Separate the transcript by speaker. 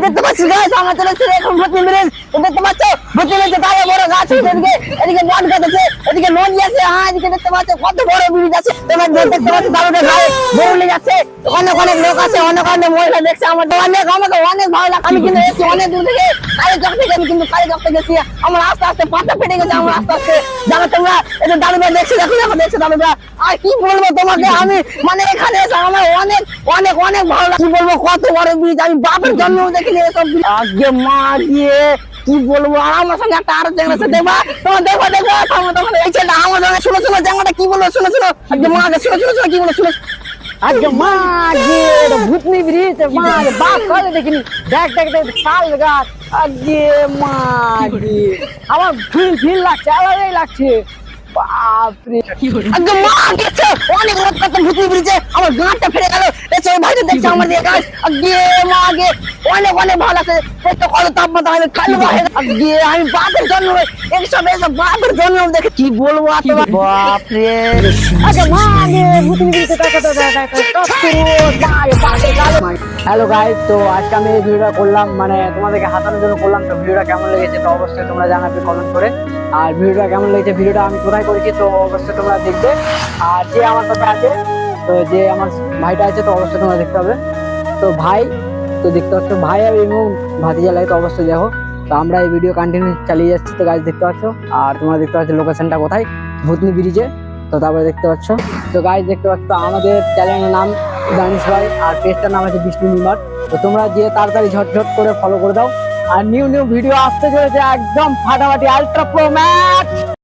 Speaker 1: দেখতে পাচ্ছি গাছ আমার চলে এসেছে এখন ভূতনি ব্রিজ। দেখতে পাচ্ছ ভূতনি ব্রিজে তাহলে বড় গাছ আছে, এদিকে বট গাছ আছে, এদিকে নদী আছে। হ্যাঁ এদিকে দেখতে পাচ্ছ কত বড় ব্রিজ আছে। তোমার দেখতে পাচ্ছ দারুণের গায়ে বরুলি যাচ্ছে, অনেক অনেক লোক আছে, অনেক অনেক মহিলা দেখছে। আমার আমাকে অনেক ভালো লাগে। আমি কিন্তু এসেছি অনেক দূর থেকে, কালীচক থেকে। আমি কিন্তু কালীচক গেছি। আমার আস্তে আস্তে পাতা ফেটে গেছে। আমার আস্তে আস্তে জানো তোমরা এই যে দারুণা দেখছি, দেখো দেখো দেখছো দারুণা। আর কি বলবো তোমাকে, আমি মানে এখানে এসে আমার অনেক অনেক অনেক ভালো লাগে। কি বলবো কত বড় ব্রিজ, আমি বাপের জন্ম দেখিনি এসব। আগে মা গিয়ে কি বলবো, আর আমার সঙ্গে একটা আরো চ্যাংড়া আছে দেখবা, তোমার দেখো দেখো তোমার এই ছেলেটা আমার সঙ্গে। শুনো শুনো চ্যাংড়াটা কি বললো, শুনো শুনো আগে মা আগে শুনো শুনো শুনো কি বলো শুনো। আগে মা গিয়ে ভূতনি ব্রিজ মা বাপ করে দেখিনি। দেখ দেখ দেখ শাল গাছ। আগে মা গিয়ে আমার ফিল ফিল লাগছে, আলাদাই লাগছে। বাপরে আগে মা গেছে অনেক রোদ করতে ভূতনি ব্রিজে, আমার গাঁটটা ফেরে গেল। এসে ভাইটা দেখছে আমার দিয়ে গাছ। আগে মা আগে অনেক অনেক ভালো আছে। তো কত তাপমাত্রা আমি কালো হয়ে আগে আমি বাপের জন্ম এইসব এইসব বাপের জন্ম দেখে কি বলবো। বাপরে আগে মা আগে ভূতনি ব্রিজে দেখো তো হ্যালো গাইস, তো আজকে আমি এই ভিডিওটা করলাম মানে তোমাদেরকে হাসানোর জন্য করলাম। তো ভিডিওটা কেমন লেগেছে তো অবশ্যই তোমরা জানাবে কমেন্ট করে। আর ভিডিওটা কেমন লেগেছে, ভিডিওটা আমি কোথায় করেছি তো অবশ্যই তোমরা দেখবে। আর যে আমার সাথে আছে, তো যে আমার ভাইটা আছে তো অবশ্যই তোমরা দেখতে হবে। তো ভাই তো দেখতে পাচ্ছ ভাই আর এবং ভাতিজা লাগে তো অবশ্যই দেখো। তো আমরা এই ভিডিও কন্টিনিউ চালিয়ে যাচ্ছি। তো গাইস দেখতে পাচ্ছ, আর তোমরা দেখতে পাচ্ছ লোকেশনটা কোথায়, ভূতনি ব্রিজে। তো তারপরে দেখতে পাচ্ছ, তো গাইস দেখতে পাচ্ছ আমাদের চ্যানেলের নাম দানিশ ভাই, আর পেজটার নাম আছে বিষ্ণু নিমার। তো তোমরা যে তাড়াতাড়ি ঝটঝট করে ফলো করে দাও। আর নিউ নিউ ভিডিও আসতে চলেছে একদম ফাটাফাটি আলট্রা প্রো ম্যাক্স।